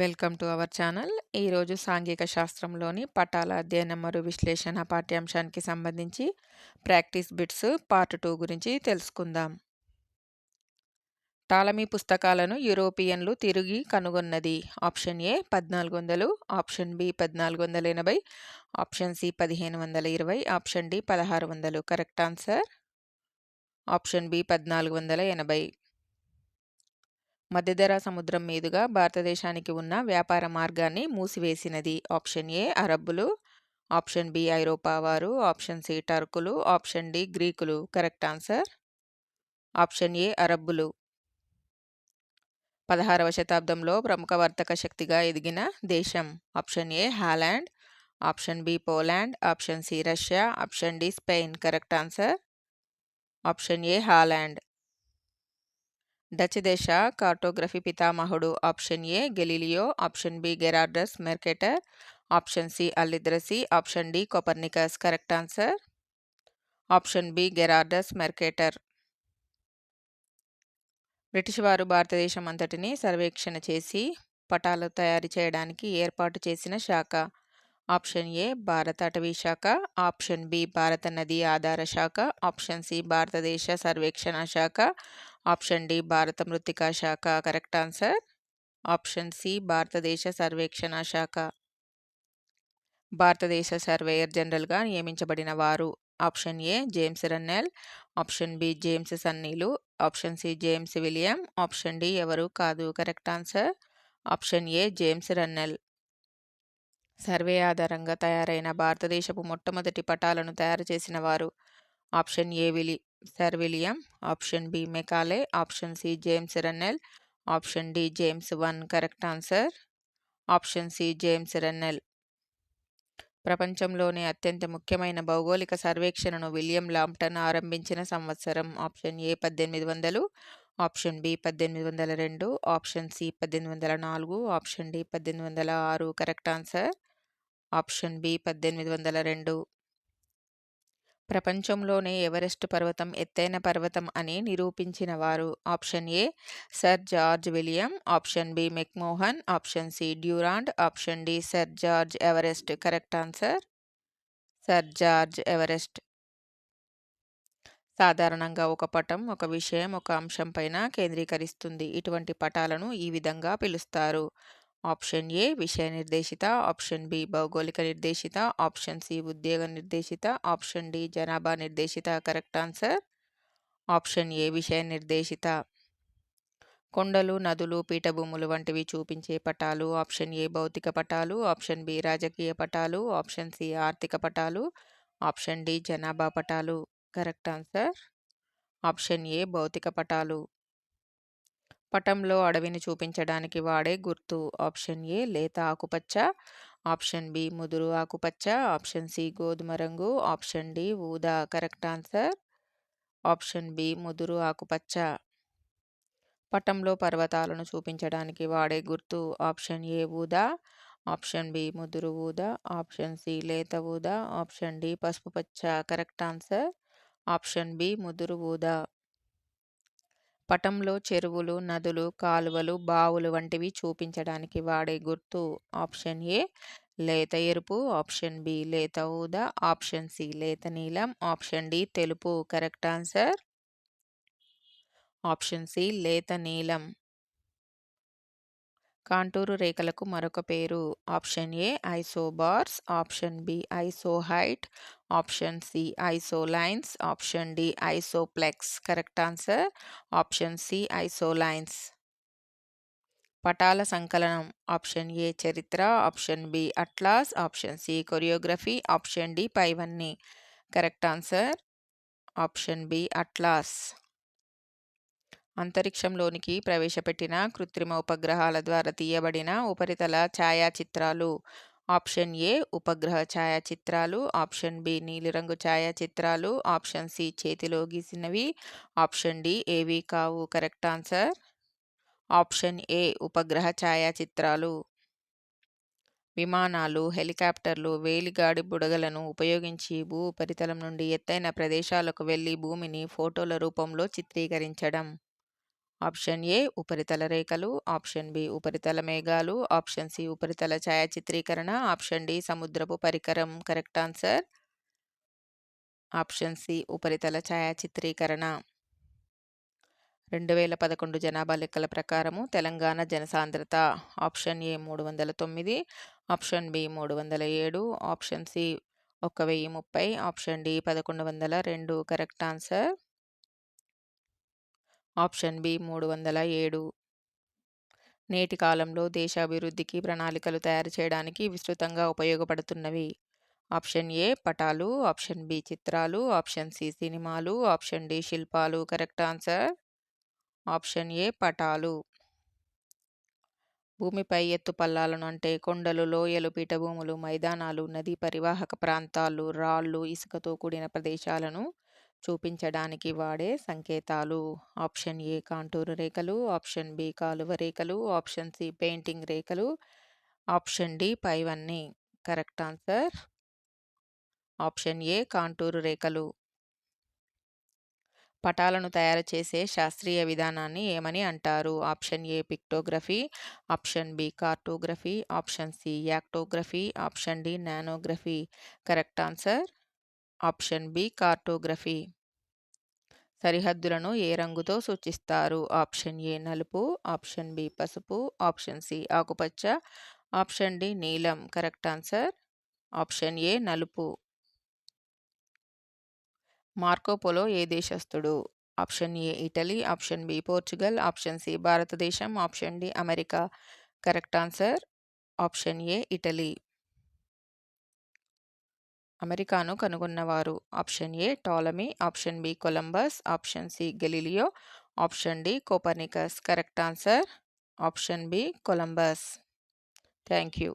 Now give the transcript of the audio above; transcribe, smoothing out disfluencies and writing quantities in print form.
Welcome to our channel. ఈరోజు సాంఘిక శాస్త్రంలోని పటాల అధ్యయనం మరియు విశ్లేషణ పాఠ్యాంశానికి సంబంధించి ప్రాక్టీస్ బిట్స్ పార్ట్ 2 గురించి తెలుసుకుందాం. టాలమీ పుస్తకాలను యూరోపియన్లు తిరిగి కనుగొన్నది. Option A 1400, option B 1480, option C 1520, option D 1600. Correct answer option B 1480. మధ్యధరా సముద్రం మీదుగా భారతదేశానికి ఉన్న వ్యాపార మార్గాన్ని మూసివేసినది. ఆప్షన్ ఏ అరబ్బులు, ఆప్షన్ బి ఐరోపా వారు, ఆప్షన్ సి టర్కులు, ఆప్షన్ డి గ్రీకులు. కరెక్ట్ ఆన్సర్ ఆప్షన్ ఏ అరబ్బులు. 16వ శతాబ్దంలో ప్రముఖ వర్తక శక్తిగా ఎదిగిన దేశం. Option A Holland, option B Poland, option C Russia, option D Spain. Correct answer option A Holland. Dutch దేశ కార్టోగ్రఫీ పితామహుడు. Option A Galileo, option B Gerardus Mercator, option C Al Idrisi, option D Copernicus. Correct answer option B Gerardus Mercator. British వారు భారతదేశం అంతటిని సర్వేక్షణ చేసి పటాలు తయారు చేయడానికి ఏర్పాటు చేసిన శాఖ. ఆప్షన్ ఏ భారత అటవీ శాఖ, ఆప్షన్ బి భారత నదీ ఆధార శాఖ, ఆప్షన్ సి భారతదేశ సర్వేక్షణ శాఖ, ఆప్షన్ డి భారత మృత్తికా శాఖ. కరెక్ట్ ఆన్సర్ ఆప్షన్ సి భారతదేశ సర్వేక్షణ శాఖ. భారతదేశ సర్వేయర్ జనరల్గా నియమించబడిన వారు. Option A James Rennell, option B James సన్నీలు, option C James William, option D ఎవరు కాదు. Correct answer option A James Rennell. Survey ఆధారంగా తయారైన భారతదేశపు మొట్టమొదటి పటాలను తయారు చేసిన వారు. Option A sir William, option B Macaulay, option C James Rennell, option D James one. Correct answer option C James Rennell. ప్రపంచంలోనే అత్యంత ముఖ్యమైన భౌగోళిక సర్వేక్షణను విలియం లాంప్టన్ ఆరంభించిన సంవత్సరం. Option A 1800, option B 1802, option C 1804, option D 1806. Correct answer option B 1802. ప్రపంచంలోనే Everest పర్వతం ఎత్తైన పర్వతం అని నిరూపించిన వారు. Option A sir George William, option B McMahon, option C Durand, option D sir George Everest. Correct answer sir George Everest. సాధారణంగా ఒక పటం ఒక విషయం ఒక అంశం పైన కేంద్రీకరిస్తుంది. ఇటువంటి పటాలను ఈ విధంగా పిలుస్తారు. ఆప్షన్ ఏ విషయ నిర్దేశిత, ఆప్షన్ బి భౌగోళిక నిర్దేశిత, ఆప్షన్ సి ఉద్యోగ నిర్దేశిత, ఆప్షన్ డి జనాభా నిర్దేశిత. కరెక్ట్ ఆన్సర్ ఆప్షన్ ఏ విషయ నిర్దేశిత. కొండలు, నదులు, పీఠభూములు వంటివి చూపించే పటాలు. ఆప్షన్ ఏ భౌతిక పటాలు, ఆప్షన్ బి రాజకీయ పటాలు, ఆప్షన్ సి ఆర్థిక పటాలు, ఆప్షన్ డి జనాభా పటాలు. కరెక్ట్ ఆన్సర్ ఆప్షన్ ఏ భౌతిక పటాలు. పటంలో అడవిని చూపించడానికి వాడే గుర్తు. ఆప్షన్ ఏ లేత ఆకుపచ్చ, ఆప్షన్ బి ముదురు ఆకుపచ్చ, ఆప్షన్ సి గోధుమ రంగు, ఆప్షన్ డి ఊదా. కరెక్ట్ ఆన్సర్ ఆప్షన్ బి ముదురు ఆకుపచ్చ. పటంలో పర్వతాలను చూపించడానికి వాడే గుర్తు. ఆప్షన్ ఏ ఊదా, ఆప్షన్ బి ముదురు ఊదా, ఆప్షన్ సి లేత ఊదా, ఆప్షన్ డి పసుపు పచ్చ. కరెక్ట్ ఆన్సర్ ఆప్షన్ బి ముదురు ఊదా. పటంలో చెరువులు, నదులు, కాలువలు, బావులు వంటివి చూపించడానికి వాడే గుర్తు. ఆప్షన్ ఏ లేత ఎరుపు, ఆప్షన్ బి లేత ఊదా, ఆప్షన్ సి లేత నీలం, ఆప్షన్ డి తెలుపు. కరెక్ట్ ఆన్సర్ ఆప్షన్ సి లేత నీలం. కాంటూరు రేఖలకు మరొక పేరు. Option A isobars, option B isohyet, option C isolines, option D isopleths. Correct answer option C isolines. పటాల సంకలనం. ఆప్షన్ ఏ చరిత్ర, option B atlas, option C choreography, option D పైవన్నీ. Correct answer option B atlas. అంతరిక్షంలోనికి ప్రవేశపెట్టిన కృత్రిమ ఉపగ్రహాల ద్వారా తీయబడిన ఉపరితల ఛాయాచిత్రాలు. Option A ఉపగ్రహ ఛాయాచిత్రాలు, ఆప్షన్ బి నీలిరంగు ఛాయాచిత్రాలు, ఆప్షన్ సి చేతిలో గీసినవి, ఆప్షన్ డి ఏవి కావు. కరెక్ట్ ఆన్సర్ ఆప్షన్ ఏ ఉపగ్రహ ఛాయాచిత్రాలు. విమానాలు, హెలికాప్టర్లు, వేలిగాడి బుడగలను ఉపయోగించి భూ ఉపరితలం నుండి ఎత్తైన ప్రదేశాలకు వెళ్లి భూమిని ఫోటోల రూపంలో చిత్రీకరించడం. ఆప్షన్ ఏ ఉపరితల రేఖలు, ఆప్షన్ బి ఉపరితల మేఘాలు, ఆప్షన్ సి ఉపరితల ఛాయాచిత్రీకరణ, ఆప్షన్ డి సముద్రపు పరికరం. కరెక్ట్ ఆన్సర్ ఆప్షన్ సి ఉపరితల ఛాయాచిత్రీకరణ. 2011 జనాభా లెక్కల ప్రకారము తెలంగాణ జనసాంద్రత option A 309, option B 307, option C 1030, option D 1102. Correct answer option B 307. నేటి కాలంలో దేశాభివృద్ధికి ప్రణాళికలు తయారు చేయడానికి విస్తృతంగా ఉపయోగపడుతున్నవి. ఆప్షన్ ఏ పటాలు, ఆప్షన్ బి చిత్రాలు, ఆప్షన్ సి సినిమాలు, ఆప్షన్ డి శిల్పాలు. కరెక్ట్ ఆన్సర్ ఆప్షన్ ఏ పటాలు. భూమిపై ఎత్తుపల్లాలను అంటే కొండలు, లోయలు, పీఠభూములు, మైదానాలు, నదీ పరివాహక ప్రాంతాలు, రాళ్ళు, ఇసుకతో కూడిన ప్రదేశాలను చూపించడానికి వాడే సంకేతాలు. ఆప్షన్ ఏ కాంటూరు రేఖలు, ఆప్షన్ బి కాలువ రేఖలు, ఆప్షన్ సి పెయింటింగ్ రేఖలు, ఆప్షన్ డి పైవన్నీ. Correct answer option A contour రేఖలు. పటాలను తయారు చేసే శాస్త్రీయ విధానాన్ని ఏమని అంటారు? Option A pictography, option B cartography, option C actography, option D nanography. Correct answer option B cartography. సరిహద్దులను ఏ రంగుతో సూచిస్తారు? ఆప్షన్ ఏ నలుపు, ఆప్షన్ బి పసుపు, ఆప్షన్ సి ఆకుపచ్చ, ఆప్షన్ డి నీలం. కరెక్ట్ ఆన్సర్ ఆప్షన్ ఏ నలుపు. మార్కోపోలో ఏ దేశస్థుడు? Option A Italy, option B Portugal, option C భారతదేశం, option D America. Correct answer option A Italy. అమెరికాను కనుగొన్నవారు? Option A Ptolemy, option B Columbus, option C Galileo, option D Copernicus. Correct answer option B Columbus. Thank you.